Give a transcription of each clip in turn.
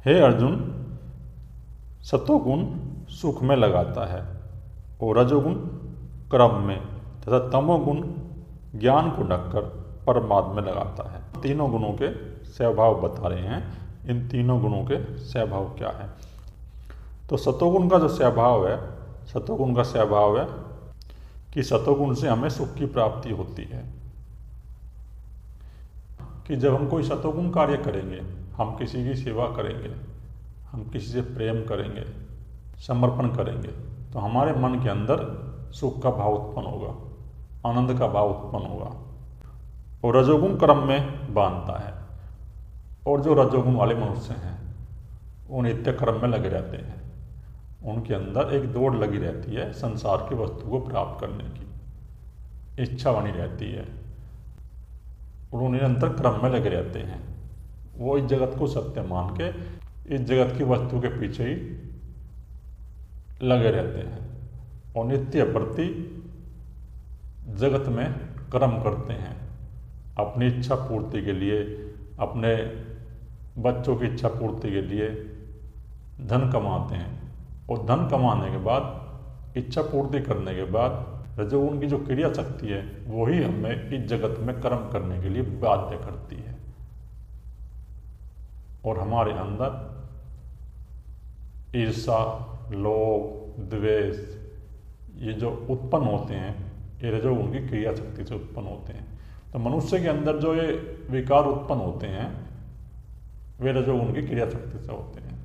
हे अर्जुन, सतोगुण सुख में लगाता है और रजोगुण कर्म में तथा तमोगुण ज्ञान को ढककर परमात्मा में लगाता है। तीनों गुणों के स्वभाव बता रहे हैं। इन तीनों गुणों के स्वभाव क्या है? तो सतोगुण का जो स्वभाव है, सतोगुण का स्वभाव है कि सतोगुण से हमें सुख की प्राप्ति होती है। कि जब हम कोई सतोगुण कार्य करेंगे, हम किसी की सेवा करेंगे, हम किसी से प्रेम करेंगे, समर्पण करेंगे, तो हमारे मन के अंदर सुख का भाव उत्पन्न होगा, आनंद का भाव उत्पन्न होगा। और रजोगुण कर्म में बांधता है। और जो रजोगुण वाले मनुष्य हैं वो नित्य कर्म में लगे रहते हैं। उनके अंदर एक दौड़ लगी रहती है संसार की वस्तु को प्राप्त करने की, इच्छा बनी रहती है और वो निरंतर क्रम में लगे रहते हैं। वो इस जगत को सत्य मान के इस जगत की वस्तु के पीछे ही लगे रहते हैं और नित्य प्रति जगत में कर्म करते हैं। अपनी इच्छा पूर्ति के लिए, अपने बच्चों की इच्छा पूर्ति के लिए धन कमाते हैं और धन कमाने के बाद, इच्छा पूर्ति करने के बाद जो उनकी जो क्रिया शक्ति है वही हमें इस जगत में कर्म करने के लिए बाध्य करती है। और हमारे अंदर ईर्षा, लोभ, द्वेष ये जो उत्पन्न होते हैं, ये रजोगुण की क्रिया शक्ति से उत्पन्न होते हैं। तो मनुष्य के अंदर जो ये विकार उत्पन्न होते हैं वे रजोगुण की क्रिया शक्ति से होते हैं।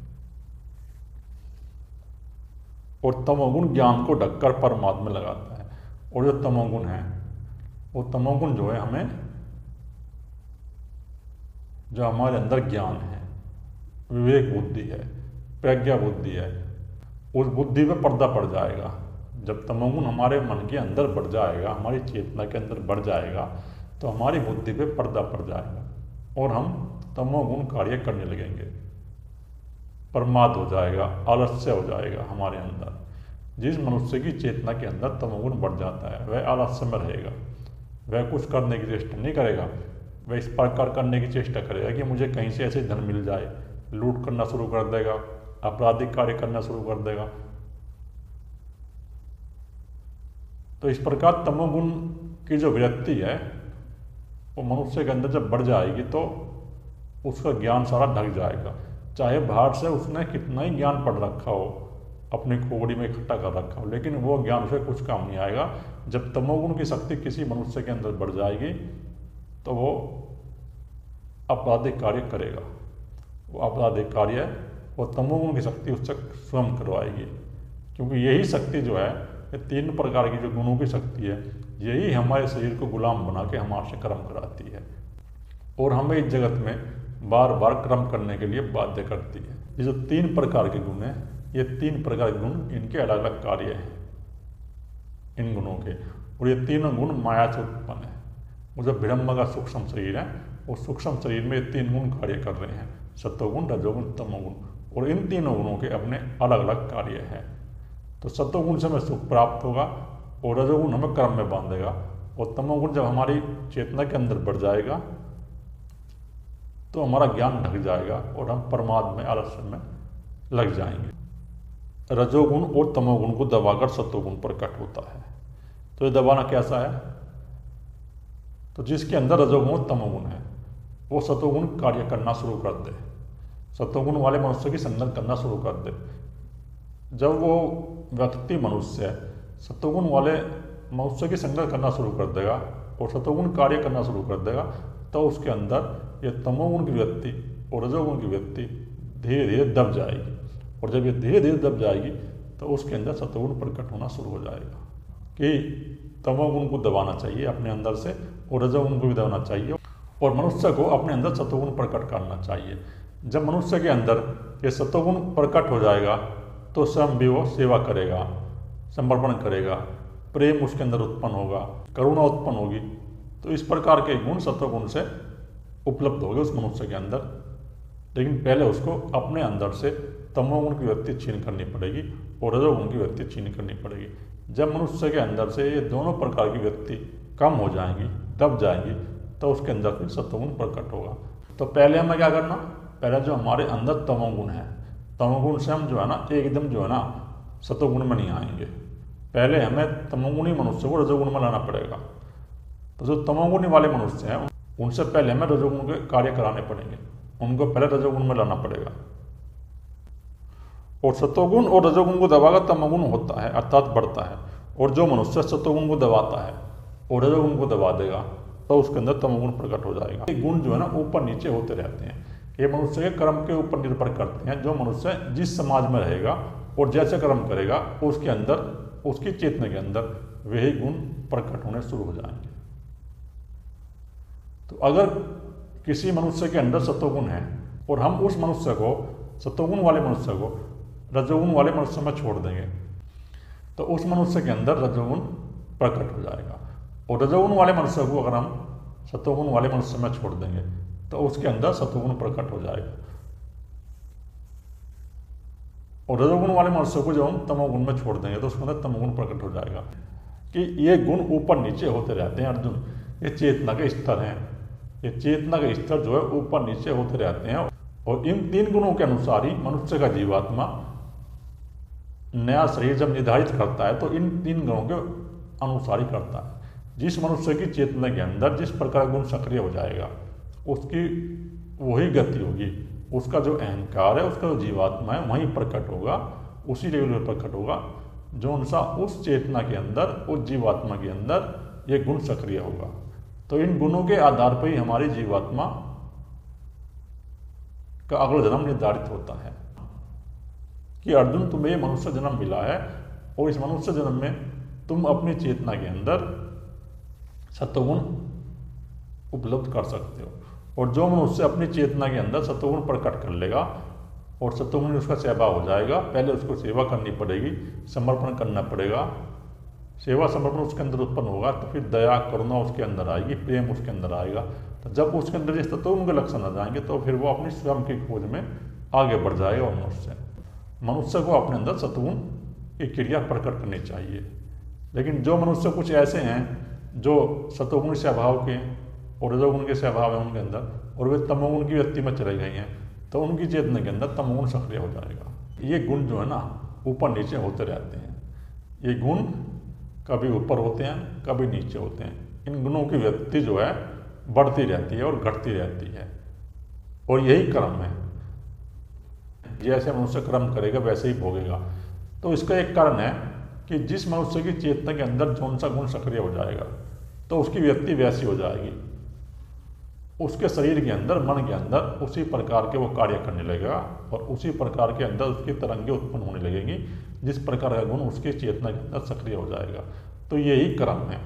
और तमोगुण ज्ञान को ढककर परमात्मा में लगाता है। और जो तमोगुण है, वो तमोगुण जो है हमें, जो हमारे अंदर ज्ञान है, विवेक बुद्धि है, प्रज्ञा बुद्धि है, उस बुद्धि पे पर्दा पड़ जाएगा। जब तमोगुण हमारे मन के अंदर बढ़ जाएगा, हमारी चेतना के अंदर बढ़ जाएगा, तो हमारी बुद्धि पे पर्दा पड़ जाएगा और हम तमोगुण कार्य करने लगेंगे। प्रमाद हो जाएगा, आलस्य हो जाएगा हमारे अंदर। जिस मनुष्य की चेतना के अंदर तमोगुण बढ़ जाता है वह आलस्य में रहेगा, वह कुछ करने की चेष्टा नहीं करेगा। वह इस प्रकार करने की चेष्टा करेगा कि मुझे कहीं से ऐसे धन मिल जाए, लूट करना शुरू कर देगा, आपराधिक कार्य करना शुरू कर देगा। तो इस प्रकार तमोगुण की जो वृत्ति है वो मनुष्य के अंदर जब बढ़ जाएगी तो उसका ज्ञान सारा ढक जाएगा। चाहे बाहर से उसने कितना ही ज्ञान पढ़ रखा हो, अपनी खोपड़ी में इकट्ठा कर रखा हो, लेकिन वो ज्ञान उसे कुछ काम नहीं आएगा। जब तमोगुण की शक्ति किसी मनुष्य के अंदर बढ़ जाएगी तो वो आपराधिक कार्य करेगा। वो आपराधिक कार्य वो तमोगुण की शक्ति उससे स्वयं करवाएगी, क्योंकि यही शक्ति जो है, ये तीन प्रकार की जो गुणों की शक्ति है, यही हमारे शरीर को गुलाम बना के हमारे से कर्म कराती है और हमें इस जगत में बार बार कर्म करने के लिए बाध्य करती है। ये जो तीन प्रकार के गुण हैं, ये तीन प्रकार के गुण, इनके अलग अलग कार्य हैं इन गुणों के। और ये तीनों गुण माया से उत्पन्न है। वो जो ब्रह्म का सूक्ष्म शरीर है, वो सूक्ष्म शरीर में ये तीन गुण कार्य कर रहे हैं, सत्वगुण, रजोगुण, तमोगुण। और इन तीनों गुणों के अपने अलग अलग कार्य हैं। तो सत्वगुण से हमें सुख प्राप्त होगा और रजोगुण हमें कर्म में बांधेगा और तमोगुण जब हमारी चेतना के अंदर बढ़ जाएगा तो हमारा ज्ञान ढक जाएगा और हम परमात्मा में, आलस्य में लग जाएंगे। रजोगुण और तमोगुण को दबाकर सत्वगुण प्रकट होता है। तो ये दबाना कैसा है? तो जिसके अंदर रजोगुण और तमोगुण है वो सत्वगुण कार्य करना शुरू कर दे, सत्वगुण वाले मनुष्य की संगत करना शुरू कर दे। जब वो व्यक्ति मनुष्य सत्वगुण वाले मनुष्य की संगत करना शुरू कर देगा और सत्वगुण कार्य करना शुरू कर देगा, तो उसके अंदर ये तमोगुण की व्यक्ति और रजोगुण की व्यक्ति धीरे धीरे दब जाएगी। और जब ये धीरे धीरे दब जाएगी तो उसके अंदर सत्वगुण प्रकट होना शुरू हो जाएगा। कि तमोगुण को दबाना चाहिए अपने अंदर से और रजोगुण को भी दबाना चाहिए और मनुष्य को अपने अंदर सत्वगुण प्रकट करना चाहिए। जब मनुष्य के अंदर ये सत्वगुण प्रकट हो जाएगा तो स्वयं भी वो सेवा करेगा, समर्पण करेगा, प्रेम उसके अंदर उत्पन्न होगा, करुणा उत्पन्न होगी। तो इस प्रकार के गुण सत्वगुण से उपलब्ध होंगे उस मनुष्य के अंदर। लेकिन पहले उसको अपने अंदर से तमोगुण की व्यक्ति छीन करनी पड़ेगी और रजोगुण की व्यक्ति छीन करनी पड़ेगी। जब मनुष्य के अंदर से ये दोनों प्रकार की व्यक्ति कम हो जाएंगी, दब जाएंगी, तो उसके अंदर फिर सत्वगुण प्रकट होगा। तो पहले हमें क्या करना? पहले जो हमारे अंदर तमोगुण है, तमोगुण से हम जो है ना एकदम जो है ना सतोगुण में नहीं आएंगे। पहले हमें तमोगुणी मनुष्य को रजोगुण में लाना पड़ेगा। तो जो तमोगुणी वाले मनुष्य हैं उनसे पहले हमें रजोगुण के कार्य कराने पड़ेंगे, उनको पहले रजोगुण में लाना पड़ेगा। और सतोगुण और रजोगुण को दबाकर तमोगुण होता है अर्थात बढ़ता है। और जो मनुष्य सतोगुण को दबाता है और रजोगुण को दबा देगा तो उसके अंदर तमोगुण प्रकट हो जाएगा। ये गुण जो है ना ऊपर नीचे होते रहते हैं, ये मनुष्य के कर्म के ऊपर निर्भर करते हैं। जो मनुष्य जिस समाज में रहेगा और जैसे कर्म करेगा उसके अंदर, उसकी चेतना के अंदर वही गुण प्रकट होने शुरू हो जाएंगे। तो अगर किसी मनुष्य के अंदर सतोगुण है और हम उस मनुष्य को, सतोगुण वाले मनुष्य को रजोगुण वाले मनुष्य में छोड़ देंगे तो उस मनुष्य के अंदर रजोगुण प्रकट हो जाएगा। और रजोगुण वाले मनुष्य को अगर हम सतोगुण वाले मनुष्य में छोड़ देंगे तो उसके अंदर सतोगुण प्रकट हो जाएगा। और रजोगुण वाले मनुष्य को जब हम तमोगुण में छोड़ देंगे तो उसके अंदर तमोगुण प्रकट हो जाएगा। कि ये गुण ऊपर नीचे होते रहते हैं अर्जुन, ये चेतना के स्तर हैं। ये चेतना के स्तर जो है ऊपर नीचे होते रहते हैं और इन 3 गुणों के अनुसार ही मनुष्य का जीवात्मा नया शरीर जब निर्धारित करता है तो इन 3 गुणों के अनुसार ही करता है। जिस मनुष्य की चेतना के अंदर जिस प्रकार गुण सक्रिय हो जाएगा उसकी वही गति होगी, उसका जो अहंकार है, उसका जो जीवात्मा है वहीं प्रकट होगा, उसी लेवल पर प्रकट होगा जो अनुसार उस चेतना के अंदर, उस जीवात्मा के अंदर ये गुण सक्रिय होगा। तो इन गुणों के आधार पर ही हमारी जीवात्मा का अगला जन्म निर्धारित होता है कि अर्जुन तुम्हें ये मनुष्य जन्म मिला है और इस मनुष्य जन्म में तुम अपनी चेतना के अंदर सत्वगुण उपलब्ध कर सकते हो। और जो मनुष्य अपनी चेतना के अंदर सत्वगुण प्रकट कर लेगा और सत्वगुण उसका सहभाग हो जाएगा, पहले उसको सेवा करनी पड़ेगी, समर्पण करना पड़ेगा। सेवा समर्पण उसके अंदर उत्पन्न होगा तो फिर दया करुणा उसके अंदर आएगी, प्रेम उसके अंदर आएगा। तो जब उसके अंदर जिस तत्वों के लक्षण आ जाएंगे तो फिर वो अपनी स्वयं की खोज में आगे बढ़ जाएगा। और मनुष्य को अपने अंदर सत्वगुण की क्रिया प्रकट करनी चाहिए। लेकिन जो मनुष्य कुछ ऐसे हैं जो सत्वगुण से अभाव के और रजोगुण के से अभाव है उनके अंदर और वे तमोगुण की व्यक्ति में चले गए हैं तो उनकी चेतना के अंदर तमोगुण सक्रिय हो जाएगा। ये गुण जो है ना ऊपर नीचे होते रहते हैं। ये गुण कभी ऊपर होते हैं कभी नीचे होते हैं। इन गुणों की व्यक्ति जो है बढ़ती रहती है और घटती रहती है और यही कर्म है। जैसे मनुष्य कर्म करेगा वैसे ही भोगेगा। तो इसका एक कारण है कि जिस मनुष्य की चेतना के अंदर कौन सा गुण सक्रिय हो जाएगा तो उसकी व्यक्ति वैसी हो जाएगी, उसके शरीर के अंदर, मन के अंदर उसी प्रकार के वो कार्य करने लगेगा और उसी प्रकार के अंदर उसकी तरंगें उत्पन्न होने लगेंगी जिस प्रकार का गुण उसकी चेतना के अंदर सक्रिय हो जाएगा। तो यही कर्म है।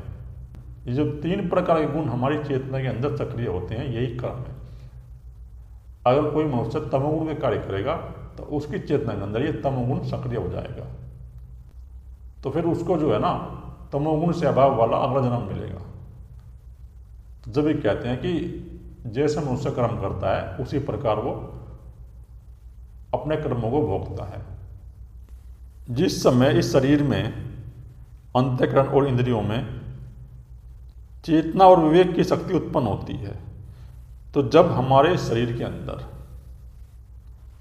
ये जो 3 प्रकार के गुण हमारी चेतना के अंदर सक्रिय होते हैं यही कर्म है। अगर कोई मनुष्य तमोगुण के कार्य करेगा तो उसकी चेतना के अंदर ये तमोगुण सक्रिय हो जाएगा, तो फिर उसको जो है ना तमोगुण से अभाव वाला अगला जन्म मिलेगा। तो जब ये कहते हैं कि जैसे मनुष्य कर्म करता है उसी प्रकार वो अपने कर्मों को भोगता है। जिस समय इस शरीर में अंतःकरण और इंद्रियों में चेतना और विवेक की शक्ति उत्पन्न होती है तो जब हमारे शरीर के अंदर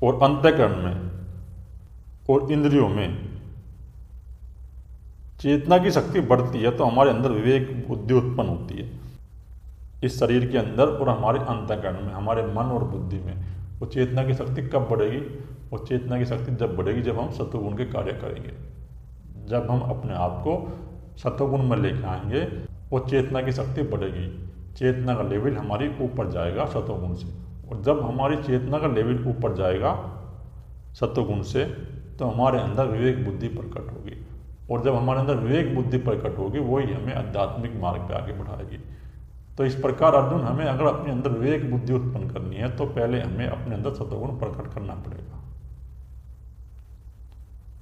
और अंतःकरण में और इंद्रियों में चेतना की शक्ति बढ़ती है तो हमारे अंदर विवेक बुद्धि उत्पन्न होती है। इस शरीर के अंदर और हमारे अंतःकरण में, हमारे मन और बुद्धि में वो चेतना की शक्ति कब बढ़ेगी? वो चेतना की शक्ति जब बढ़ेगी जब हम सत्वगुण के कार्य करेंगे। जब हम अपने आप को सत्वगुण में लेकर आएंगे वो चेतना की शक्ति बढ़ेगी, चेतना का लेवल हमारी ऊपर जाएगा सत्वगुण से। और जब हमारी चेतना का लेवल ऊपर जाएगा सत्वगुण से तो हमारे अंदर विवेक बुद्धि प्रकट होगी। और जब हमारे अंदर विवेक बुद्धि प्रकट होगी वही हमें आध्यात्मिक मार्ग पे आगे बढ़ाएगी। तो इस प्रकार अर्जुन, हमें अगर अपने अंदर विवेक बुद्धि उत्पन्न करनी है तो पहले हमें अपने अंदर सत्वगुण प्रकट करना पड़ेगा।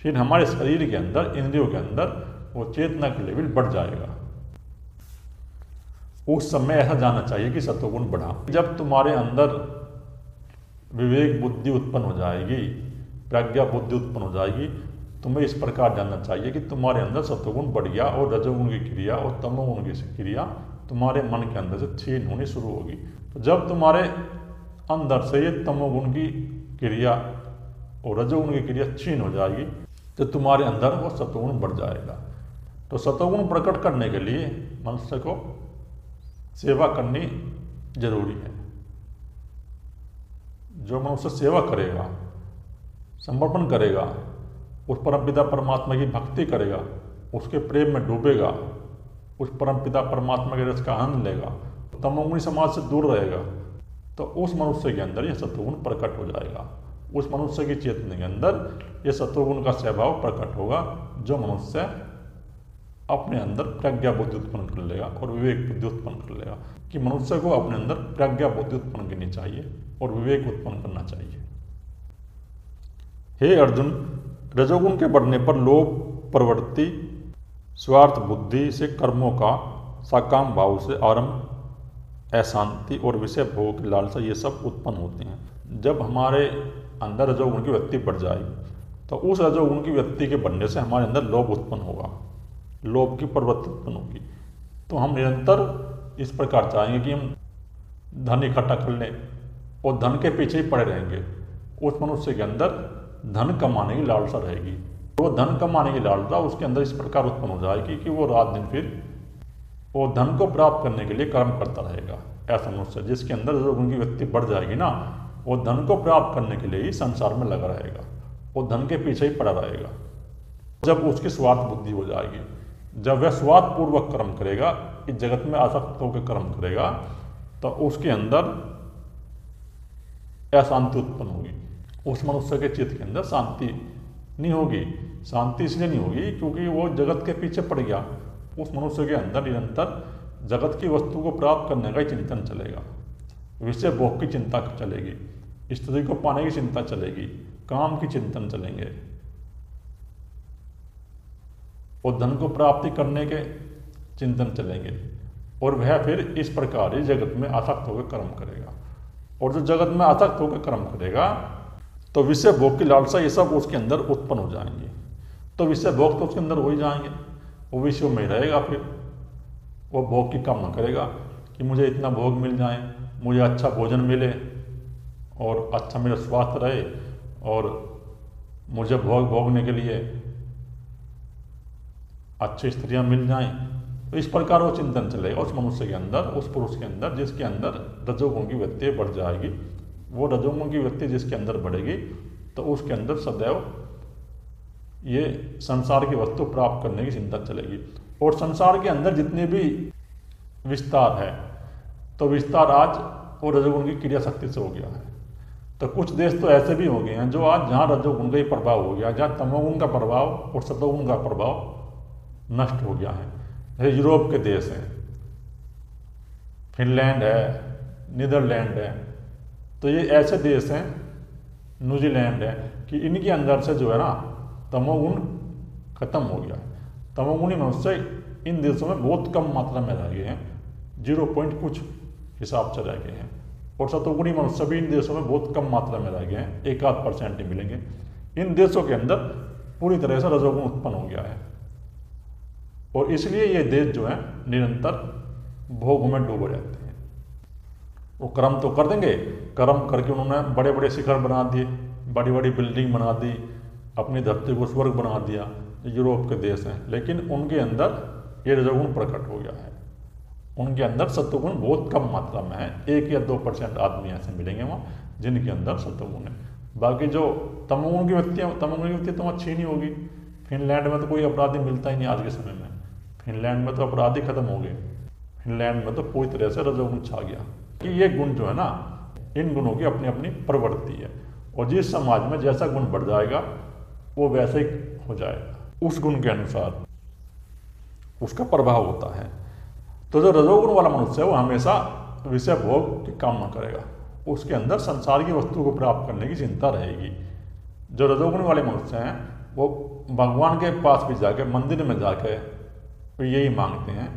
फिर हमारे शरीर के अंदर, इंद्रियों के अंदर वो चेतना का लेवल बढ़ जाएगा। उस समय ऐसा जानना चाहिए कि सत्वगुण बढ़ा। जब तुम्हारे अंदर विवेक बुद्धि उत्पन्न हो जाएगी, प्रज्ञा बुद्धि उत्पन्न हो जाएगी, तुम्हें इस प्रकार जानना चाहिए कि तुम्हारे अंदर सत्वगुण बढ़ गया और रजोगुण की क्रिया और तमोगुण की क्रिया तुम्हारे मन के अंदर से क्षीण होनी शुरू होगी। तो जब तुम्हारे अंदर से ये तमोगुण की क्रिया और रजोगुण की क्रिया क्षीण हो जाएगी, तो तुम्हारे अंदर वो सतोगुण बढ़ जाएगा। तो सतोगुण प्रकट करने के लिए मनुष्य को सेवा करनी जरूरी है। जो मनुष्य सेवा करेगा, समर्पण करेगा, उस परमपिता परमात्मा की भक्ति करेगा, उसके प्रेम में डूबेगा, उस परमपिता परमात्मा के रस का आनंद लेगा, तमोगुणी समाज से दूर रहेगा, तो उस मनुष्य के अंदर यह सतोगुण प्रकट हो जाएगा। उस मनुष्य की चेतना के अंदर यह सतोगुण का स्वभाव प्रकट होगा, जो मनुष्य अपने अंदर प्रज्ञा बुद्धि उत्पन्न कर लेगा और विवेक बुद्धि उत्पन्न कर लेगा। कि मनुष्य को अपने अंदर प्रज्ञा बुद्धि उत्पन्न करनी चाहिए और विवेक उत्पन्न करना चाहिए। हे अर्जुन, रजोगुण के बढ़ने पर लोभ, प्रवृत्ति, स्वार्थ बुद्धि से कर्मों का सकाम भाव से आरंभ, अशांति और विषय भोग की लालसा, ये सब उत्पन्न होते हैं। जब हमारे अंदर रजोगुण की वृत्ति बढ़ जाएगी तो उस रजोगुण की वृत्ति के बढ़ने से हमारे अंदर लोभ उत्पन्न होगा, लोभ की प्रवृत्ति उत्पन्न होगी। तो हम निरंतर इस प्रकार चाहेंगे कि हम धन इकट्ठा कर लें और धन के पीछे ही पड़े रहेंगे। उस मनुष्य के अंदर धन कमाने की लालसा रहेगी। वो धन कमाने की लालसा उसके अंदर इस प्रकार उत्पन्न हो जाएगी कि वो रात दिन फिर वो धन को प्राप्त करने के लिए कर्म करता रहेगा। ऐसा मनुष्य जिसके अंदर रजोगुण की वृत्ति बढ़ जाएगी ना, वो धन को प्राप्त करने के लिए ही संसार में लगा रहेगा, वो धन के पीछे ही पड़ा रहेगा। जब उसकी स्वार्थ बुद्धि हो जाएगी, जब वह स्वार्थ पूर्वक कर्म करेगा, इस जगत में आसक्त होकर कर्म करेगा, तो उसके अंदर अशांति उत्पन्न होगी। उस मनुष्य के चित्त के अंदर शांति नहीं होगी। शांति इसलिए नहीं होगी क्योंकि वो जगत के पीछे पड़ गया। उस मनुष्य के अंदर निरंतर जगत की वस्तु को प्राप्त करने का ही चिंतन चलेगा, विषय भोग की चिंता चलेगी, स्त्री को पाने की चिंता चलेगी, काम की चिंतन चलेंगे और धन को प्राप्ति करने के चिंतन चलेंगे। और वह फिर इस प्रकार ही जगत में आसक्त होकर कर्म करेगा। और जो जगत में आसक्त होकर कर्म करेगा तो विषय भोग की लालसा ये सब उसके अंदर उत्पन्न हो जाएंगे। तो विषय भोग तो उसके अंदर हो ही जाएंगे, वो विषयों में रहेगा। फिर वो भोग की कामना करेगा कि मुझे इतना भोग मिल जाए, मुझे अच्छा भोजन मिले और अच्छा मेरा स्वास्थ्य रहे और मुझे भोग भोगने के लिए अच्छी स्त्रियां मिल जाएं। तो इस प्रकार वो चिंतन चलेगा उस मनुष्य के अंदर, उस पुरुष के अंदर जिसके अंदर रजोगुण की वृत्ति बढ़ जाएगी। वो रजोगुण की वृत्ति जिसके अंदर बढ़ेगी तो उसके अंदर सदैव ये संसार की वस्तु प्राप्त करने की चिंता चलेगी। और संसार के अंदर जितने भी विस्तार है, तो विस्तार आज वो रजोगुण की क्रिया शक्ति से हो गया है। तो कुछ देश तो ऐसे भी हो गए हैं जो आज जहाँ रजोगुण का ही प्रभाव हो गया, जहाँ तमोगुण का प्रभाव और सतोगुण का प्रभाव नष्ट हो गया है। जैसे यूरोप के देश हैं, फिनलैंड है, नीदरलैंड है, तो ये ऐसे देश हैं, न्यूजीलैंड है, कि इनके अंदर से जो है ना तमोगुण खत्म हो गया है। तमोगुणी मनुष्य इन देशों में बहुत कम मात्रा में रह गए हैं, 0 पॉइंट कुछ हिसाब से रह गए हैं। और सतोगुणी मनुष्य भी इन देशों में बहुत कम मात्रा में रह गए हैं, 1-8% ही मिलेंगे। इन देशों के अंदर पूरी तरह से रजोगुण उत्पन्न हो गया है और इसलिए ये देश जो है निरंतर भोग में डूबे रहते हैं। वो कर्म तो कर देंगे, कर्म करके उन्होंने बड़े बड़े शिखर बना दिए, बड़ी बड़ी बिल्डिंग बना दी, अपनी धरती को स्वर्ग बना दिया, यूरोप के देश हैं, लेकिन उनके अंदर ये रजोगुण प्रकट हो गया है। उनके अंदर सत्वगुण बहुत कम मात्रा में है, 1 या 2% आदमी ऐसे मिलेंगे वहाँ जिनके अंदर सत्वगुण है। बाकी जो तमोगुण की व्यक्तियाँ, तमोगुण की व्यक्ति तो अच्छी नहीं होगी। फिनलैंड में तो कोई अपराधी मिलता ही नहीं आज के समय में। फिनलैंड में तो अपराधी खत्म हो गए। फिनलैंड में तो पूरी तरह से रजोगुण छा गया। कि ये गुण जो है ना, इन गुणों की अपनी अपनी प्रवृत्ति है और जिस समाज में जैसा गुण बढ़ जाएगा वो वैसे ही हो जाएगा, उस गुण के अनुसार उसका प्रभाव होता है। तो जो रजोगुण वाला मनुष्य है वो हमेशा विषय भोग की कामना करेगा, उसके अंदर संसार की वस्तु को प्राप्त करने की चिंता रहेगी। जो रजोगुण वाले मनुष्य हैं वो भगवान के पास भी जाके, मंदिर में जाके वो यही मांगते हैं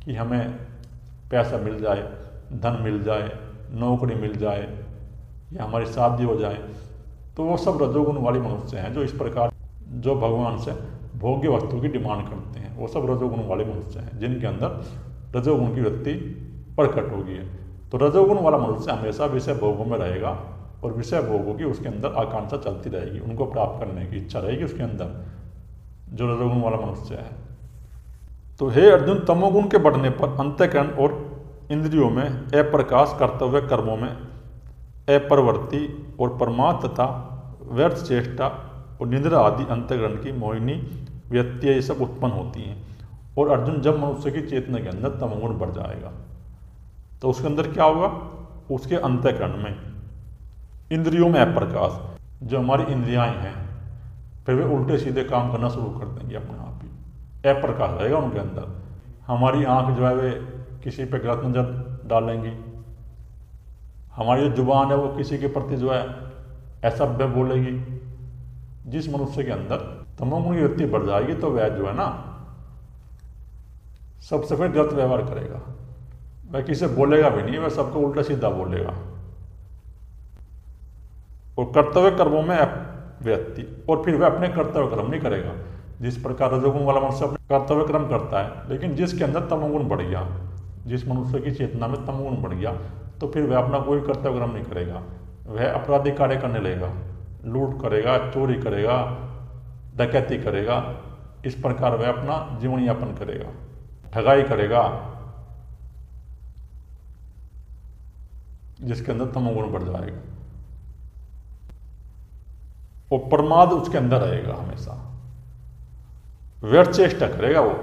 कि हमें पैसा मिल जाए, धन मिल जाए, नौकरी मिल जाए या हमारी शादी हो जाए। तो वो सब रजोगुण वाले मनुष्य हैं जो इस प्रकार जो भगवान से भोग्य वस्तु की डिमांड करते हैं। वो सब रजोगुण वाले मनुष्य हैं जिनके अंदर रजोगुण की वृत्ति प्रकट हो गई है। तो रजोगुण वाला मनुष्य हमेशा विषय भोगों में रहेगा और विषय भोगों की उसके अंदर आकांक्षा चलती रहेगी, उनको प्राप्त करने की इच्छा रहेगी उसके अंदर, जो रजोगुण वाला मनुष्य है। तो हे अर्जुन, तमोगुण के बढ़ने पर अंतःकरण और इंद्रियों में अप्रकाश, कर्तव्य कर्मों में अप्रवृत्ति और प्रमाद तथा व्यर्थ चेष्टा और निद्रा आदि अंतःकरण की मोहिनी व्यत्यय ये सब उत्पन्न होती हैं। और अर्जुन, जब मनुष्य की चेतना के अंदर तमोगुण बढ़ जाएगा तो उसके अंदर क्या होगा, उसके अंतःकरण में इंद्रियों में अप्रकाश, जो हमारी इंद्रियाएं हैं फिर वे उल्टे सीधे काम करना शुरू कर देंगे अपने आप ही, अप्रकाश रहेगा उनके अंदर। हमारी आंख जो है वे किसी पे गलत नजर डालेंगी, हमारी जो जुबान है वो किसी के प्रति जो है असभ्य बोलेगी। जिस मनुष्य के अंदर तमोगुण की वृत्ति बढ़ जाएगी तो वह जो है ना सबसे फिर गलत व्यवहार करेगा, वह किसी से बोलेगा भी नहीं, वह सबको उल्टा सीधा बोलेगा। और कर्तव्य कर्मों में व्यक्ति, और फिर वह अपने कर्तव्य कर्म नहीं करेगा। जिस प्रकार रजोगुण वाला मनुष्य अपने कर्तव्य कर्म करता है, लेकिन जिसके अंदर तमोगुण बढ़ गया, जिस मनुष्य की चेतना में तमोगुण बढ़ गया, तो फिर वह अपना कोई कर्तव्य कर्म नहीं करेगा, वह आपराधिक कार्य करने लगेगा, लूट करेगा, चोरी करेगा, डकैती करेगा। इस प्रकार वह अपना जीवन यापन करेगा, ठगाई करेगा, जिसके अंदर तमोगुण बढ़ जाएगा। और प्रमाद उसके अंदर रहेगा हमेशा, व्यर्थ चेष्टा करेगा वो,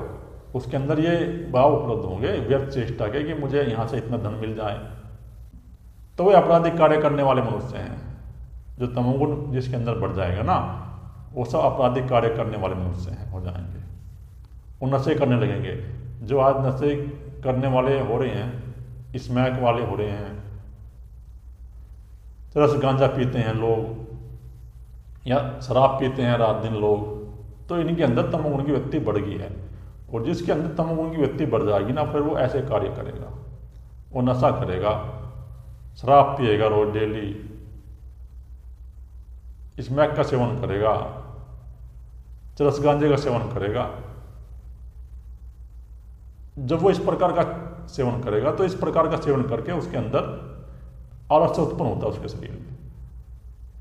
उसके अंदर ये भाव उपलब्ध होंगे व्यर्थ चेष्टा के कि मुझे यहाँ से इतना धन मिल जाए। तो वे आपराधिक कार्य करने वाले मनुष्य हैं। जो तमोगुण जिसके अंदर बढ़ जाएगा ना, वो सब आपराधिक कार्य करने वाले मनुष्य हैं, हो जाएंगे। वो नशे करने लगेंगे। जो आज नशे करने वाले हो रहे हैं, स्मैक वाले हो रहे हैं, रस गांजा पीते हैं लोग या शराब पीते हैं रात दिन लोग, तो इनके अंदर तमोगुण की वृत्ति बढ़ गई है। और जिसके अंदर तमोगुण की वृत्ति बढ़ जाएगी ना, फिर वो ऐसे कार्य करेगा, वो नशा करेगा, शराब पिएगा रोज डेली, स्मैक का सेवन करेगा, चरस गांजे का सेवन करेगा। जब वो इस प्रकार का सेवन करेगा तो इस प्रकार का सेवन करके उसके अंदर आलस्य उत्पन्न होता है, उसके शरीर में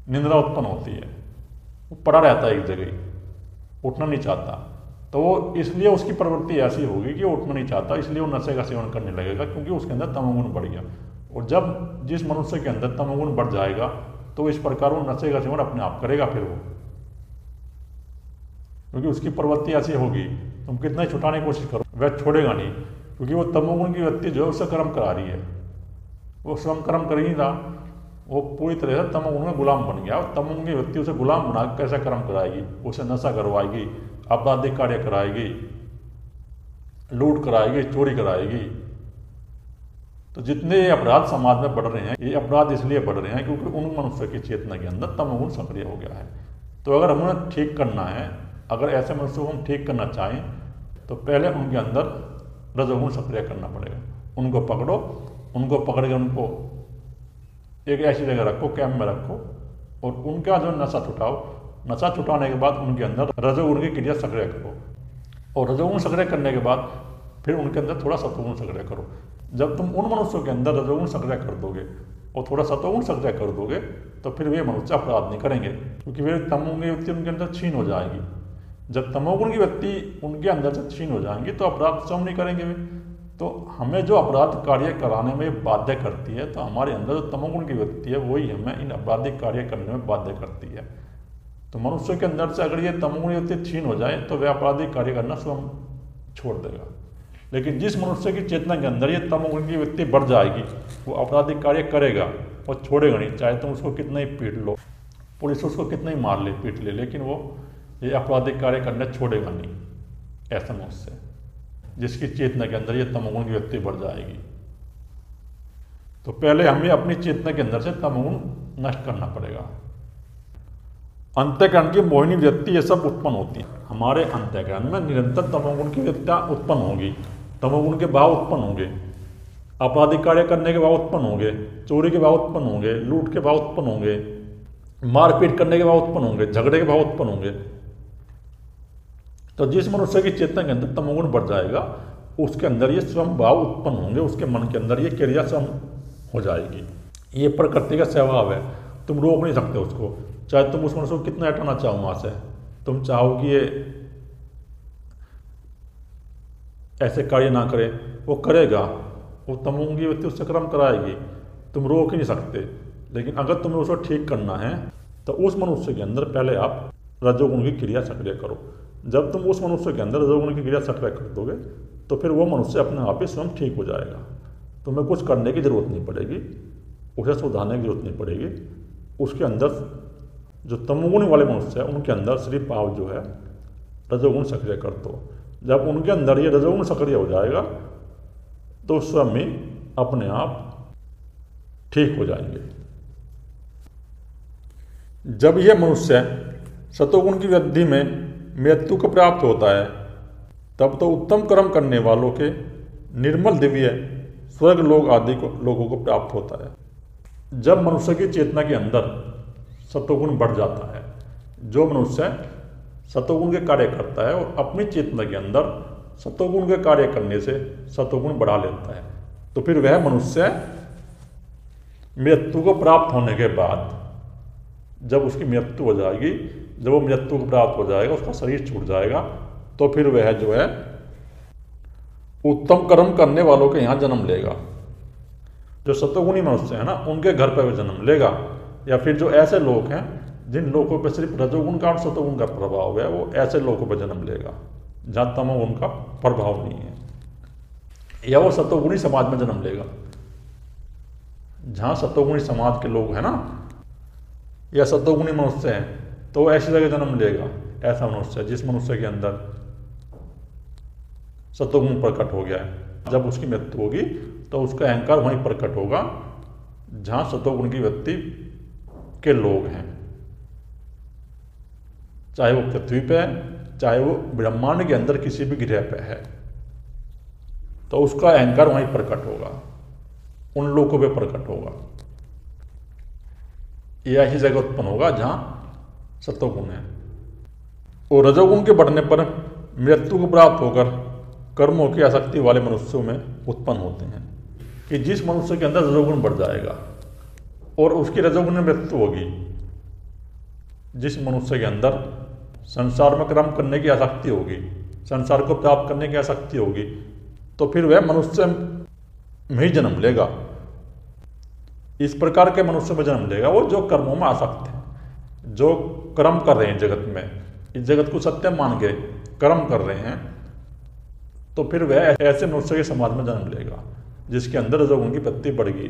निंद्रा उत्पन्न होती है, वो पड़ा रहता है एक जगह, उठना नहीं चाहता। तो वो इसलिए उसकी प्रवृत्ति ऐसी होगी कि वो उठना नहीं चाहता, इसलिए वो नशे का सेवन करने लगेगा, क्योंकि उसके अंदर तमोगुण बढ़ गया। और जब जिस मनुष्य के अंदर तमोगुण बढ़ जाएगा तो इस प्रकार वो नशे का सेवन अपने आप करेगा फिर वो, क्योंकि उसकी प्रवृत्ति ऐसी होगी। तुम कितना ही छुटाने की कोशिश करो, वह छोड़ेगा नहीं, क्योंकि वो तमोगुण की व्यक्ति जो है उससे कर्म करा रही है, वो स्वयं कर्म कर ही नहीं रहा, वो पूरी तरह से तमोगुण में गुलाम बन गया। और तमोगुण की व्यक्ति उसे गुलाम बना कैसा कर्म कराएगी, उसे नशा करवाएगी, आपराधिक कार्य कराएगी, लूट कराएगी, चोरी कराएगी। तो जितने ये अपराध समाज में बढ़ रहे हैं, ये अपराध इसलिए बढ़ रहे हैं क्योंकि उन मनुष्य की चेतना के अंदर तमोगुण सक्रिय हो गया है। तो अगर हमें ठीक करना है, अगर ऐसे मनुष्य को हम ठीक करना चाहें, तो पहले उनके अंदर रजोगुण सक्रिय करना पड़ेगा। उनको पकड़ो, उनको पकड़ के उनको एक ऐसी जगह रखो, कैंप में रखो, और उनका जो नशा छुटाओ। नशा छुटाने के बाद उनके अंदर रजोगुण की क्रिया सक्रिय करो, और रजोगुण सक्रिय करने के बाद फिर उनके अंदर थोड़ा सत्वगुण सक्रिय करो। जब तुम उन मनुष्यों के अंदर रजोगुण सक्रिय कर दोगे और थोड़ा सत्वगुण सक्रिय कर दोगे, तो फिर वे मनुष्य अपराध नहीं करेंगे, क्योंकि वे तमोगुण की व्यक्ति उनके अंदर छीन हो जाएगी। जब तमोगुण की व्यक्ति उनके अंदर से छीन हो जाएंगी तो अपराध स्वयं नहीं करेंगे वे। तो हमें जो अपराध कार्य कराने में बाध्य करती है, तो हमारे अंदर जो तमोगुण की व्यक्ति है वही हमें इन आपराधिक कार्य करने में बाध्य करती है। तो मनुष्य के अंदर से अगर ये तमोगुण व्यक्ति छीन हो जाए तो वह आपराधिक कार्य करना स्वयं छोड़ देगा। लेकिन जिस मनुष्य की चेतना के अंदर ये तमोगुण की व्यक्ति बढ़ जाएगी, वो आपराधिक कार्य करेगा और छोड़ेगा नहीं। चाहे तुम उसको कितना ही पीट लो, पुलिस उसको कितना ही मार ले, पीट ले, लेकिन वो ये आपराधिक कार्य करने छोड़ेगा नहीं। ऐसा मनुष्य जिसकी चेतना के अंदर ये तमोगुण की व्यक्ति बढ़ जाएगी। तो पहले हमें अपनी चेतना के अंदर से तमोगुण नष्ट करना पड़ेगा। अंतःकरण की मोहिनी व्यक्ति ये सब उत्पन्न होती है। हमारे अंतःकरण में निरंतर तमोगुण की व्यक्तियाँ उत्पन्न होगी, तमोगुण के भाव उत्पन्न होंगे, आपराधिक कार्य करने के भाव उत्पन्न होंगे, चोरी के भाव उत्पन्न होंगे, लूट के भाव उत्पन्न होंगे, मारपीट करने के भाव उत्पन्न होंगे, झगड़े के भाव उत्पन्न होंगे। तो जिस मनुष्य की चेतना के अंदर तमोगुण बढ़ जाएगा, उसके अंदर ये स्वयं भाव उत्पन्न होंगे, उसके मन के अंदर ये क्रिया स्वयं हो जाएगी। ये प्रकृति का स्वभाव है, तुम रोक नहीं सकते उसको, चाहे तुम उस मनुष्य को कितना हटाना चाहो वहाँ से। तुम चाहो कि ये ऐसे कार्य ना करे, वो करेगा, वो तमोगुण की व्यक्ति उससे कर्म कराएगी, तुम रोक ही नहीं सकते। लेकिन अगर तुम्हें उसको ठीक करना है तो उस मनुष्य के अंदर पहले आप रजोगुण की क्रिया सक्रिय करो। जब तुम उस मनुष्य के अंदर रजोगुण की क्रिया सक्रिय कर दोगे तो फिर वो मनुष्य अपने आप ही स्वयं ठीक हो जाएगा। तुम्हें कुछ करने की जरूरत नहीं पड़ेगी, उसे सुधारने की जरूरत नहीं पड़ेगी। उसके अंदर जो तमोगुण वाले मनुष्य है उनके अंदर सिर्फ आप जो है रजोगुण सक्रिय कर दो। जब उनके अंदर ये रजोगुण सक्रिय हो जाएगा तो स्वयं ही अपने आप ठीक हो जाएंगे। जब यह मनुष्य सतोगुण की वृद्धि में मृत्यु को प्राप्त होता है तब तो उत्तम कर्म करने वालों के निर्मल दिव्य स्वर्ग लोक आदि को लोगों को प्राप्त होता है। जब मनुष्य की चेतना के अंदर सतोगुण बढ़ जाता है, जो मनुष्य सतोगुण के कार्य करता है और अपनी चेतना के अंदर सतोगुण के कार्य करने से सतोगुण बढ़ा लेता है, तो फिर वह मनुष्य मृत्यु को प्राप्त होने के बाद, जब उसकी मृत्यु हो जाएगी, जब वो मृत्यु को प्राप्त हो जाएगा, उसका शरीर छूट जाएगा, तो फिर वह जो है उत्तम कर्म करने वालों के यहाँ जन्म लेगा। जो सतोगुणी मनुष्य है ना, उनके घर पर वह जन्म लेगा। या फिर जो ऐसे लोग हैं जिन लोगों पर सिर्फ रजोगुण का और सतोगुण का प्रभाव है, वो ऐसे लोगों पर जन्म लेगा जहाँ तमोगुण का प्रभाव नहीं है। या वो सतोगुणी समाज में जन्म लेगा, जहाँ सतोगुणी समाज के लोग हैं ना, या सतोगुणी मनुष्य हैं, तो ऐसी जगह जन्म लेगा ऐसा मनुष्य जिस मनुष्य के अंदर सतोगुण प्रकट हो गया है। जब उसकी मृत्यु होगी तो उसका अहंकार वहीं प्रकट होगा जहाँ सतोगुण की व्यक्ति के लोग हैं, चाहे वो पृथ्वी पे है, चाहे वो ब्रह्मांड के अंदर किसी भी ग्रह पे है, तो उसका अहंकार वहीं प्रकट होगा, उन लोगों पे प्रकट होगा। यह ऐसी जगह उत्पन्न होगा जहाँ सतोगुण है। और रजोगुण के बढ़ने पर मृत्यु को प्राप्त होकर कर्मों की आसक्ति वाले मनुष्यों में उत्पन्न होते हैं। कि जिस मनुष्य के अंदर रजोगुण बढ़ जाएगा और उसकी रजोगुण में मृत्यु होगी, जिस मनुष्य के अंदर संसार में कर्म करने की आसक्ति होगी, संसार को प्राप्त करने की आसक्ति होगी, तो फिर वह मनुष्य में ही जन्म लेगा। इस प्रकार के मनुष्य में जन्म लेगा वो जो कर्मों में आसक्त हैं, जो कर्म कर रहे हैं जगत में, इस जगत को सत्य मान के कर्म कर रहे हैं, तो फिर वह ऐसे मनुष्य के समाज में जन्म लेगा जिसके अंदर रजोगुण की वृत्ति बढ़ गई।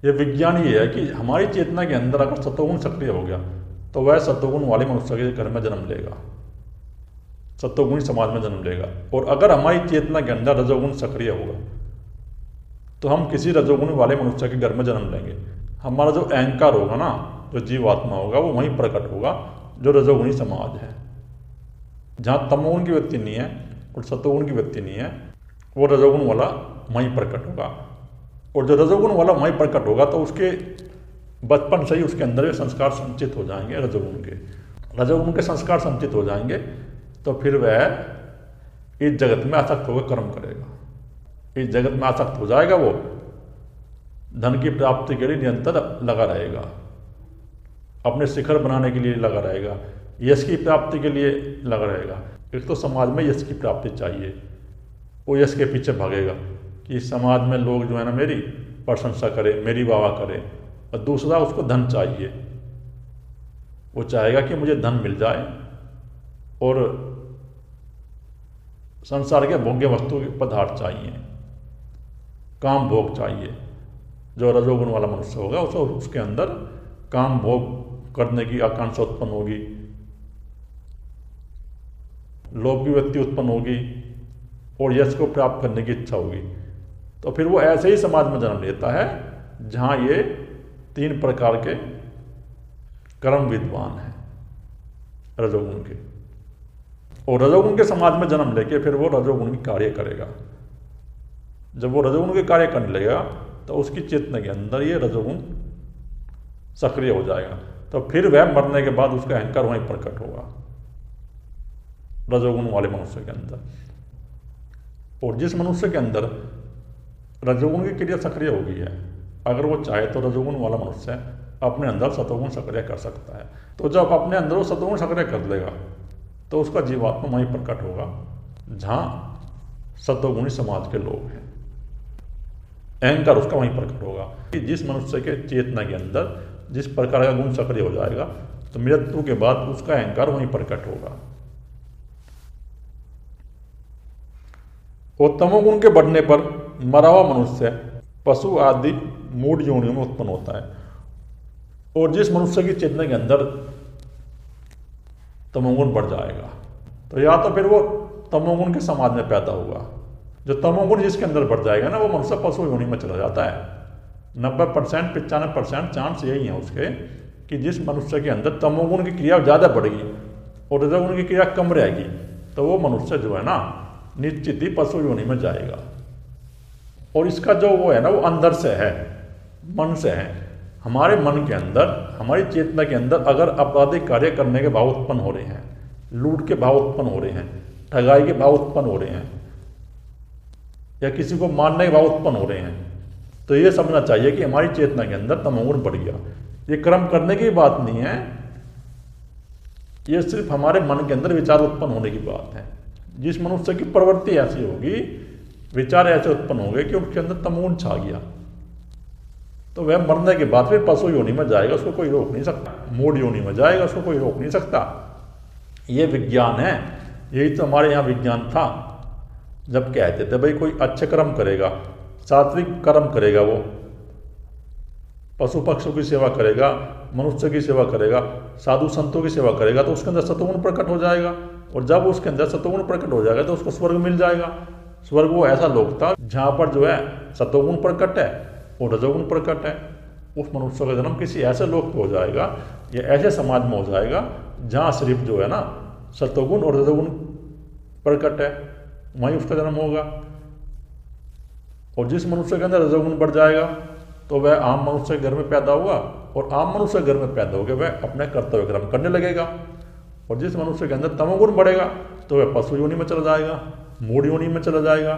ये विज्ञान ये है कि हमारी चेतना के अंदर अगर सतोगुण सक्रिय हो गया तो वह सतोगुण वाले मनुष्य के घर में जन्म लेगा, सतोगुणी समाज में जन्म लेगा। और अगर हमारी चेतना के अंदर रजोगुण सक्रिय होगा तो हम किसी रजोगुण वाले मनुष्य के घर में जन्म लेंगे। हमारा जो अहंकार होगा ना, जो जीवात्मा होगा, वो वहीं प्रकट होगा जो रजोगुणी समाज है। जहाँ तमोगुण की व्यक्ति नहीं है और सतोगुण की व्यक्ति नहीं है, वो रजोगुण वाला वहीं प्रकट होगा। और जो रजोगुण वाला वहीं प्रकट होगा तो उसके बचपन से ही उसके अंदर ये संस्कार संचित हो जाएंगे, रजोगुण के संस्कार संचित हो जाएंगे, तो फिर वह इस जगत में आसक्त होकर कर्म करेगा। इस जगत में आसक्त हो जाएगा, वो धन की प्राप्ति के लिए निरंतर लगा रहेगा, अपने शिखर बनाने के लिए लगा रहेगा, यश की प्राप्ति के लिए लगा रहेगा। एक तो समाज में यश की प्राप्ति चाहिए, वो यश के पीछे भागेगा कि समाज में लोग जो है ना मेरी प्रशंसा करें, मेरी वाह करें। और दूसरा उसको धन चाहिए, वो चाहेगा कि मुझे धन मिल जाए और संसार के भोग्य वस्तु के पदार्थ चाहिए, काम भोग चाहिए। जो रजोगुण वाला मनुष्य होगा उसके अंदर काम भोग करने की आकांक्षा उत्पन्न होगी, लोभ की वृत्ति उत्पन्न होगी और यश को प्राप्त करने की इच्छा होगी। तो फिर वो ऐसे ही समाज में जन्म लेता है जहाँ ये 3 प्रकार के कर्म विद्वान हैं रजोगुण के। और रजोगुण के समाज में जन्म लेके फिर वो रजोगुण की कार्य करेगा। जब वो रजोगुण के कार्य करने लगेगा तो उसकी चेतना के अंदर ये रजोगुण सक्रिय हो जाएगा। तो फिर वह मरने के बाद उसका अहंकार वहीं प्रकट होगा रजोगुण वाले मनुष्य के अंदर। और जिस मनुष्य के अंदर रजोगुण की क्रिया सक्रिय हो गई है, अगर वो चाहे तो रजोगुण वाला मनुष्य अपने अंदर सतोगुण सक्रिय कर सकता है। तो जब अपने अंदर वो सतोगुण सक्रिय कर लेगा तो उसका जीवात्मा वहीं प्रकट होगा जहाँ सतोगुणी समाज के लोग हैं। अहंकार उसका वहीं प्रकट होगा कि जिस मनुष्य के चेतना के अंदर जिस प्रकार का गुण सक्रिय हो जाएगा तो मृत्यु के बाद उसका अहंकार वहीं प्रकट होगा। और तमोगुण के बढ़ने पर मरा हुआ मनुष्य पशु आदि मूढ़ योनियों में उत्पन्न होता है। और जिस मनुष्य की चेतना के अंदर तमोगुण बढ़ जाएगा तो या तो फिर वो तमोगुण के समाज में पैदा होगा। जो तमोगुण जिसके अंदर बढ़ जाएगा ना वो मनुष्य पशु योनि में चला जाता है। 90% 95% चांस यही है उसके कि जिस मनुष्य के अंदर तमोगुण की क्रिया ज़्यादा बढ़ेगी और रजोगुण की क्रिया कम रहेगी तो वो मनुष्य जो है ना निश्चित ही पशु योनि में जाएगा। और इसका जो वो है ना वो अंदर से है, मन से है। हमारे मन के अंदर, हमारी चेतना के अंदर अगर आपराधिक कार्य करने के भाव उत्पन्न हो रहे हैं, लूट के भाव उत्पन्न हो रहे हैं, ठगाई के भाव उत्पन्न हो रहे हैं या किसी को मारने के भाव उत्पन्न हो रहे हैं तो ये समझना चाहिए कि हमारी चेतना के अंदर तमोगुण बढ़ गया। ये कर्म करने की बात नहीं है, ये सिर्फ हमारे मन के अंदर विचार उत्पन्न होने की बात है। जिस मनुष्य की प्रवृत्ति ऐसी होगी, विचार ऐसे उत्पन्न होंगे कि उसके अंदर तमोगुण छा गया तो वह मरने के बाद फिर पशु योनि में जाएगा, उसको कोई रोक नहीं सकता। मूढ़ योनि में जाएगा, उसको कोई रोक नहीं सकता। ये विज्ञान है, यही तो हमारे यहाँ विज्ञान था। जब कहते थे भाई कोई अच्छे कर्म करेगा, सात्विक कर्म करेगा, वो पशु पक्षियों की सेवा करेगा, मनुष्य की सेवा करेगा, साधु संतों की सेवा करेगा तो उसके अंदर सतोगुण प्रकट हो जाएगा। और जब उसके अंदर सतोगुण प्रकट हो जाएगा तो उसको स्वर्ग मिल जाएगा। स्वर्ग वो ऐसा लोक था जहाँ पर जो है सतोगुण प्रकट है और रजोगुण प्रकट है। उस मनुष्य का जन्म किसी ऐसे लोक पे हो जाएगा या ऐसे समाज में हो जाएगा जहाँ सिर्फ जो है ना सतोगुण और रजोगुण प्रकट है, वहीं उसका जन्म होगा। और जिस मनुष्य के अंदर रजोगुण बढ़ जाएगा तो वह आम मनुष्य के घर में पैदा हुआ और आम मनुष्य के घर में पैदा होकर वह अपने कर्तव्य कर्म करने लगेगा। और जिस मनुष्य के अंदर तमोगुण बढ़ेगा तो वह पशु योनि में चला जाएगा, मूढ़ योनि में चला जाएगा।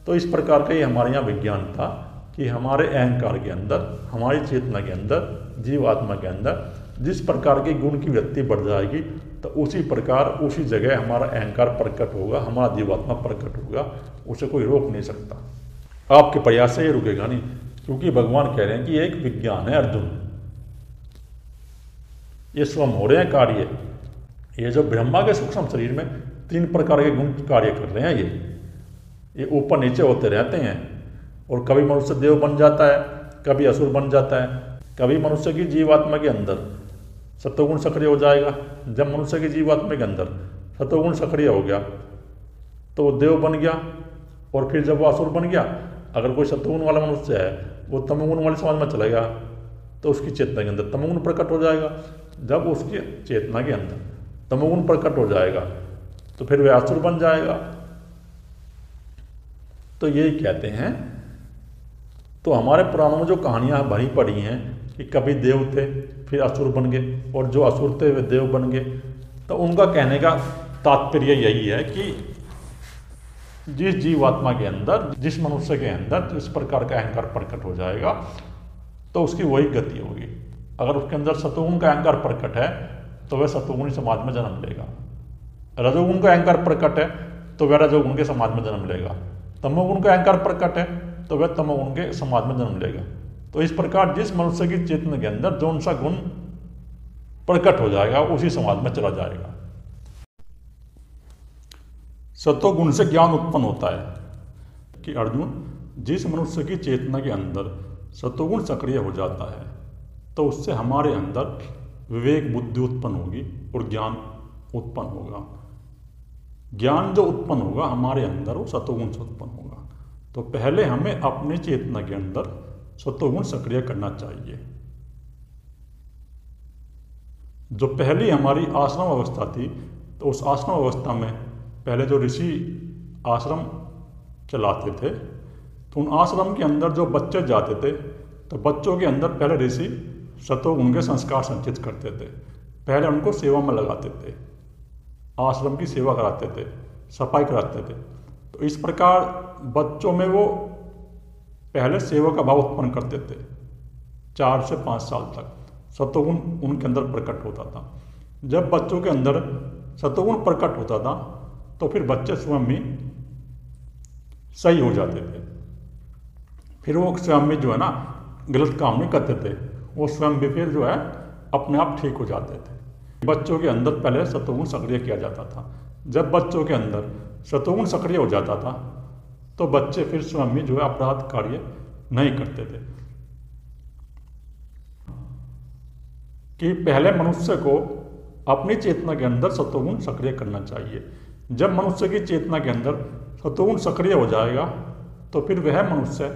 तो इस प्रकार का ये हमारे यहाँ विज्ञान था कि हमारे अहंकार के अंदर, हमारी चेतना के अंदर, जीवात्मा के अंदर जिस प्रकार की गुण की वृत्ति बढ़ जाएगी तो उसी प्रकार उसी जगह हमारा अहंकार प्रकट होगा, हमारा जीवात्मा प्रकट होगा। उसे कोई रोक नहीं सकता। आपके प्रयास से ये रुकेगा नहीं, क्योंकि भगवान कह रहे हैं कि एक विज्ञान है अर्जुन। ये स्वयं हो रहे हैं कार्य। ये जो ब्रह्मा के सूक्ष्म शरीर में 3 प्रकार के गुण कार्य कर रहे हैं, ये ऊपर नीचे होते रहते हैं। और कभी मनुष्य देव बन जाता है, कभी असुर बन जाता है, कभी मनुष्य की जीवात्मा के अंदर सतोगुण सक्रिय हो जाएगा। जब मनुष्य की जीवात्मा के अंदर सतोगुण सक्रिय हो गया तो वो देव बन गया। और फिर जब वो असुर बन गया, अगर कोई सतोगुण वाला मनुष्य है वो तमोगुण वाले समाज में चला गया तो उसकी चेतना के अंदर तमोगुण प्रकट हो जाएगा। जब उसकी चेतना के अंदर तमोगुण प्रकट हो जाएगा तो फिर वह असुर बन जाएगा। तो यही कहते हैं। तो हमारे पुराणों में जो कहानियां भरी पड़ी हैं कि कभी देव थे फिर असुर बन गए और जो असुर थे वे देव बन गए, तो उनका कहने का तात्पर्य यही है कि जिस जीवात्मा के अंदर, जिस मनुष्य के अंदर जिस प्रकार का अहंकार प्रकट हो जाएगा तो उसकी वही गति होगी। अगर उसके अंदर सतोगुण का अहंकार प्रकट है तो वह सतोगुणी समाज में जन्म लेगा। रजोगुण का अहंकार प्रकट है तो वह रजोगुण के समाज में जन्म लेगा। तमोगुण का अहंकार प्रकट है तो वह तमोगुण के समाज में जन्म लेगा। तो इस प्रकार जिस मनुष्य की चेतना के अंदर जो सा गुण प्रकट हो जाएगा उसी समाज में चला जाएगा। सतोगुण से ज्ञान उत्पन्न होता है कि अर्जुन, जिस मनुष्य की चेतना के अंदर सतोगुण सक्रिय हो जाता है तो उससे हमारे अंदर विवेक बुद्धि उत्पन्न होगी और ज्ञान उत्पन्न होगा। ज्ञान जो उत्पन्न होगा हमारे अंदर वो सतोगुण से उत्पन्न होगा। तो पहले हमें अपनी चेतना के अंदर सतोगुण सक्रिय करना चाहिए। जो पहली हमारी आश्रम अवस्था थी तो उस आश्रम अवस्था में पहले जो ऋषि आश्रम चलाते थे तो उन आश्रम के अंदर जो बच्चे जाते थे तो बच्चों के अंदर पहले ऋषि सतोगुण के संस्कार संचित करते थे। पहले उनको सेवा में लगाते थे, आश्रम की सेवा कराते थे, सफाई कराते थे। तो इस प्रकार बच्चों में वो पहले सेवा का भाव उत्पन्न करते थे 4 से 5 साल तक सतोगुण उनके अंदर प्रकट होता था। जब बच्चों के अंदर सतोगुण प्रकट होता था तो फिर बच्चे स्वयं भी सही हो जाते थे। फिर वो स्वयं भी जो है ना गलत काम नहीं करते थे, वो स्वयं भी फिर जो है अपने आप ठीक हो जाते थे। बच्चों के अंदर पहले सतोगुण सक्रिय किया जाता था। जब बच्चों के अंदर सतोगुण सक्रिय हो जाता था तो बच्चे फिर स्वयं भी जो है अपराध कार्य नहीं करते थे। कि पहले मनुष्य को अपनी चेतना के अंदर सतोगुण सक्रिय करना चाहिए। जब मनुष्य की चेतना के अंदर सतोगुण सक्रिय हो जाएगा तो फिर वह मनुष्य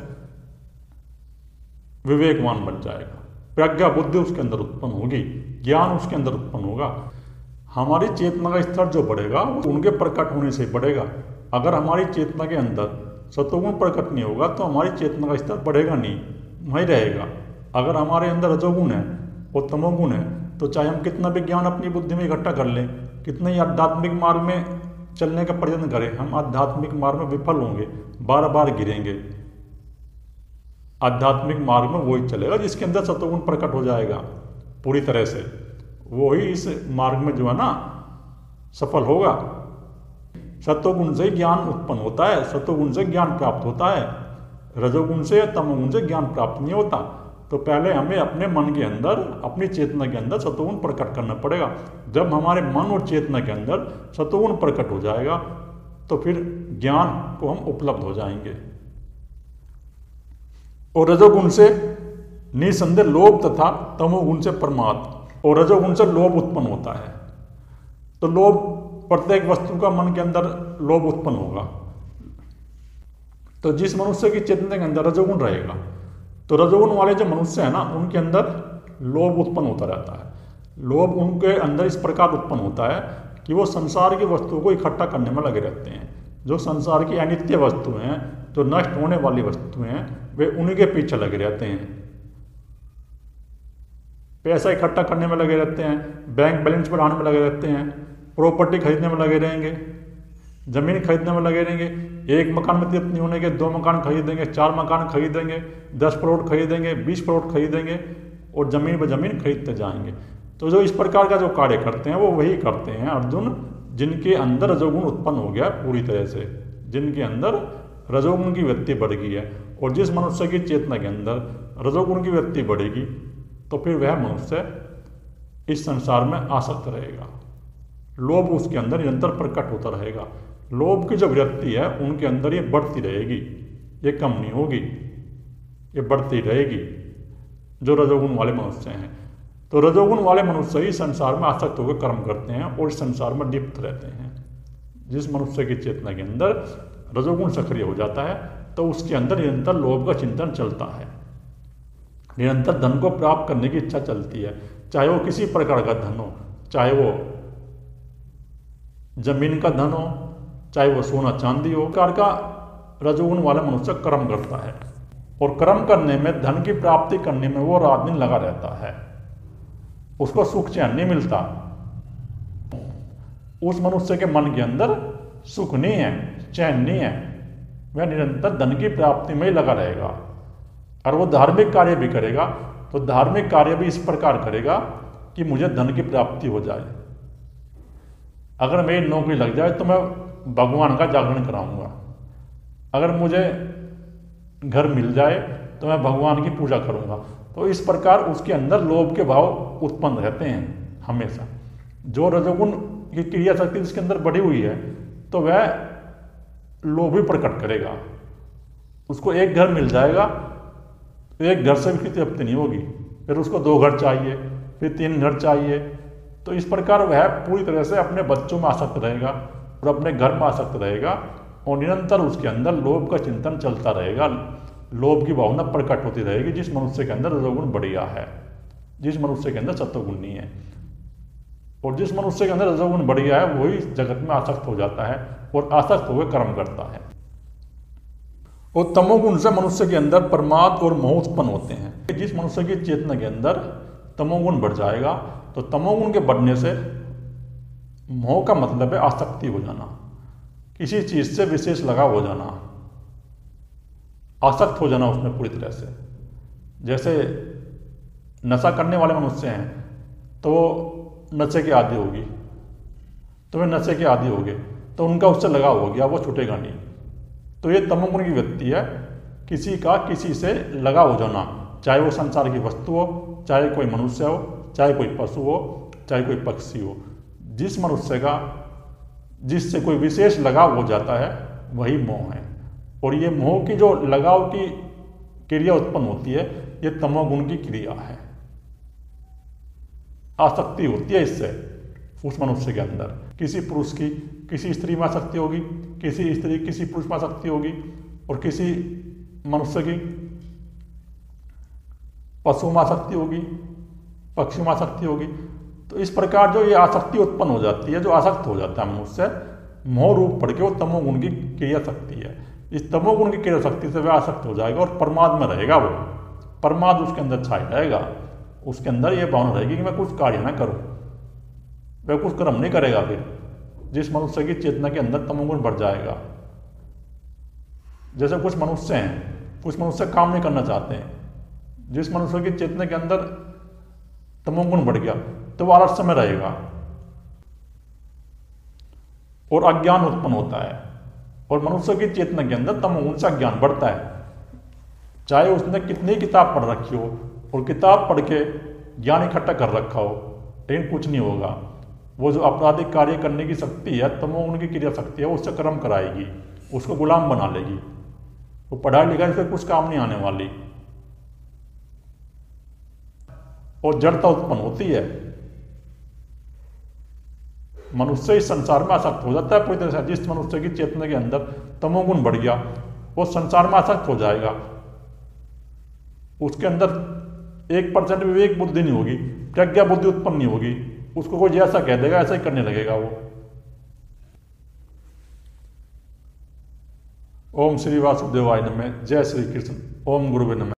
विवेकवान बन जाएगा, प्रज्ञा बुद्धि उसके अंदर उत्पन्न होगी, ज्ञान उसके अंदर उत्पन्न होगा। हमारी चेतना का स्तर जो बढ़ेगा उनके प्रकट होने से बढ़ेगा। अगर हमारी चेतना के अंदर सतोगुण प्रकट नहीं होगा तो हमारी चेतना का स्तर बढ़ेगा नहीं, वहीं रहेगा। अगर हमारे अंदर रजोगुण है और तमोगुण है तो चाहे हम कितना भी ज्ञान अपनी बुद्धि में इकट्ठा कर लें, कितने ही आध्यात्मिक मार्ग में चलने का प्रयत्न करें, हम आध्यात्मिक मार्ग में विफल होंगे, बार बार गिरेंगे। आध्यात्मिक मार्ग में वही चलेगा जिसके अंदर सतोगुण प्रकट हो जाएगा पूरी तरह से, वही इस मार्ग में जो है ना सफल होगा। सतोगुण से ज्ञान उत्पन्न होता है, सतोगुण से ज्ञान प्राप्त होता है, रजोगुण से तमोगुण से ज्ञान प्राप्त नहीं होता। तो पहले हमें अपने मन के अंदर, अपनी चेतना के अंदर सतोगुण प्रकट करना पड़ेगा। जब हमारे मन और चेतना के अंदर सतोगुण प्रकट हो जाएगा तो फिर ज्ञान को हम उपलब्ध हो जाएंगे। और रजोगुण से निसंदेह लोभ तथा तमोगुण से प्रमाद, और रजोगुण से लोभ उत्पन्न होता है। तो लोभ, प्रत्येक वस्तु का मन के अंदर लोभ उत्पन्न होगा। तो जिस मनुष्य की चेतना के अंदर रजोगुण रहेगा तो रजोगुण वाले जो मनुष्य है ना उनके अंदर लोभ उत्पन्न होता रहता है। लोभ उनके अंदर इस प्रकार उत्पन्न होता है कि वो संसार की वस्तुओं को इकट्ठा करने में लगे रहते हैं। जो संसार की अनित्य वस्तुएं हैं, जो नष्ट होने वाली वस्तुएं हैं, वे उन्हीं के पीछे लगे रहते हैं। पैसा इकट्ठा करने में लगे रहते हैं, बैंक बैलेंस बढ़ाने में लगे रहते हैं, प्रॉपर्टी खरीदने में लगे रहेंगे, जमीन खरीदने में लगे रहेंगे। एक मकान में तृप्त नहीं होने के 2 मकान खरीदेंगे, 4 मकान खरीदेंगे, 10 प्लॉट खरीदेंगे, 20 प्लॉट खरीदेंगे और जमीन पर जमीन खरीदते जाएंगे। तो जो इस प्रकार का जो कार्य करते हैं वो वही करते हैं अर्जुन, जिनके अंदर रजोगुण उत्पन्न हो गया पूरी तरह से, जिनके अंदर रजोगुण की वृत्ति बढ़ गई है। और जिस मनुष्य की चेतना के अंदर रजोगुण की वृत्ति बढ़ेगी तो फिर वह मनुष्य इस संसार में आसक्त रहेगा। लोभ उसके अंदर निरंतर प्रकट होता रहेगा। लोभ की जो वृत्ति है उनके अंदर ये बढ़ती रहेगी, ये कम नहीं होगी, ये बढ़ती रहेगी जो रजोगुण वाले मनुष्य हैं। तो रजोगुण वाले मनुष्य ही संसार में आसक्त होकर कर्म करते हैं और इस संसार में लिप्त रहते हैं। जिस मनुष्य की चेतना के अंदर रजोगुण सक्रिय हो जाता है तो उसके अंदर निरंतर लोभ का चिंतन चलता है, निरंतर धन को प्राप्त करने की इच्छा चलती है, चाहे वो किसी प्रकार का धन हो, चाहे वो जमीन का धन हो, चाहे वो सोना चांदी हो। प्रकार का रजोगुण वाला मनुष्य कर्म करता है और कर्म करने में, धन की प्राप्ति करने में वो रात दिन लगा रहता है, उसको सुख चैन नहीं मिलता। उस मनुष्य के मन के अंदर सुख नहीं है, चैन नहीं है, वह निरंतर धन की प्राप्ति में ही लगा रहेगा। और वो धार्मिक कार्य भी करेगा तो धार्मिक कार्य भी इस प्रकार करेगा कि मुझे धन की प्राप्ति हो जाए। अगर मेरी नौकरी लग जाए तो मैं भगवान का जागरण कराऊंगा, अगर मुझे घर मिल जाए तो मैं भगवान की पूजा करूंगा। तो इस प्रकार उसके अंदर लोभ के भाव उत्पन्न रहते हैं हमेशा। जो रजोगुण की क्रिया शक्ति जिसके अंदर बढ़ी हुई है तो वह लोभ ही प्रकट करेगा। उसको एक घर मिल जाएगा तो एक घर से भी तृप्ति नहीं होगी, फिर उसको 2 घर चाहिए, फिर 3 घर चाहिए। तो इस प्रकार वह पूरी तरह से अपने बच्चों में आसक्त रहेगा और अपने घर में आसक्त रहेगा और निरंतर उसके अंदर लोभ का चिंतन चलता रहेगा, लोभ की भावना प्रकट होती रहेगी। जिस मनुष्य के अंदर रजोगुण बढ़िया है, जिस मनुष्य के अंदर सत्वगुण नहीं है। और जिस मनुष्य के अंदर रजोगुण बढ़िया है वही जगत में आसक्त हो जाता है और आसक्त होकर कर्म करता है। और तमोगुण से मनुष्य के अंदर प्रमाद और मोह उत्पन्न होते हैं। जिस मनुष्य की चेतना के अंदर तमोगुण बढ़ जाएगा तो तमोगुण के बढ़ने से मोह का मतलब है आसक्ति हो जाना, किसी चीज से विशेष लगाव हो जाना, आसक्त हो जाना उसमें पूरी तरह से। जैसे नशा करने वाले मनुष्य हैं तो नशे के आदी होगी, तो वे नशे के आदी हो गए, तो उनका उससे लगाव हो गया, वो छूटेगा नहीं। तो ये तमोगुण की व्यक्ति है, किसी का किसी से लगाव हो जाना, चाहे वो संसार की वस्तु हो, चाहे कोई मनुष्य हो, चाहे कोई पशु हो, चाहे कोई पक्षी हो। जिस मनुष्य का जिससे कोई विशेष लगाव हो जाता है वही मोह है। और ये मोह की जो लगाव की क्रिया उत्पन्न होती है, ये तमोगुण की क्रिया है। आसक्ति होती है इससे उस मनुष्य के अंदर। किसी पुरुष की किसी स्त्री में आसक्ति होगी, किसी स्त्री किसी पुरुष में आसक्ति होगी, और किसी मनुष्य की पशु में आसक्ति होगी, पक्षी में आसक्ति होगी। तो इस प्रकार जो ये आसक्ति उत्पन्न हो जाती है, जो आसक्त हो जाता है मनुष्य, मोह रूप पड़ के वो तमोगुण की क्रिया शक्ति है। इस तमोगुण की क्रिया शक्ति से वह आसक्त हो जाएगा और प्रमाद में रहेगा। वो प्रमाद उसके अंदर छाया रहेगा, उसके अंदर ये भावना रहेगी कि मैं कुछ कार्य ना करूं, वह कुछ कर्म नहीं करेगा। फिर जिस मनुष्य की चेतना के अंदर तमोगुण बढ़ जाएगा, जैसे कुछ मनुष्य हैं, कुछ मनुष्य काम नहीं करना चाहते हैं, जिस मनुष्य की चेतना के अंदर तमोगुण बढ़ गया तो वो आलस्य में रहेगा और अज्ञान उत्पन्न होता है। और मनुष्य की चेतना के अंदर तमोगुण से अज्ञान बढ़ता है, चाहे उसने कितनी किताब पढ़ रखी हो और किताब पढ़ के ज्ञान इकट्ठा कर रखा हो, लेकिन कुछ नहीं होगा। वो जो आपराधिक कार्य करने की शक्ति है, तमोगुण की क्रिया शक्ति है, वो उससे कर्म कराएगी, उसको गुलाम बना लेगी। वो पढ़ाई लिखाई से कुछ काम नहीं आने वाली, और जड़ता उत्पन्न होती है। मनुष्य इस संसार में आसक्त हो जाता है पूरी तरह से। जिस मनुष्य की चेतना के अंदर तमोगुण बढ़ गया, वो संसार में आसक्त हो जाएगा। उसके अंदर 1% विवेक बुद्धि नहीं होगी, प्रज्ञा बुद्धि उत्पन्न नहीं होगी। उसको कोई जैसा कह देगा ऐसा ही करने लगेगा वो। ओम श्री वासुदेवाय नमः। जय श्री कृष्ण। ओम गुरुवे नमः।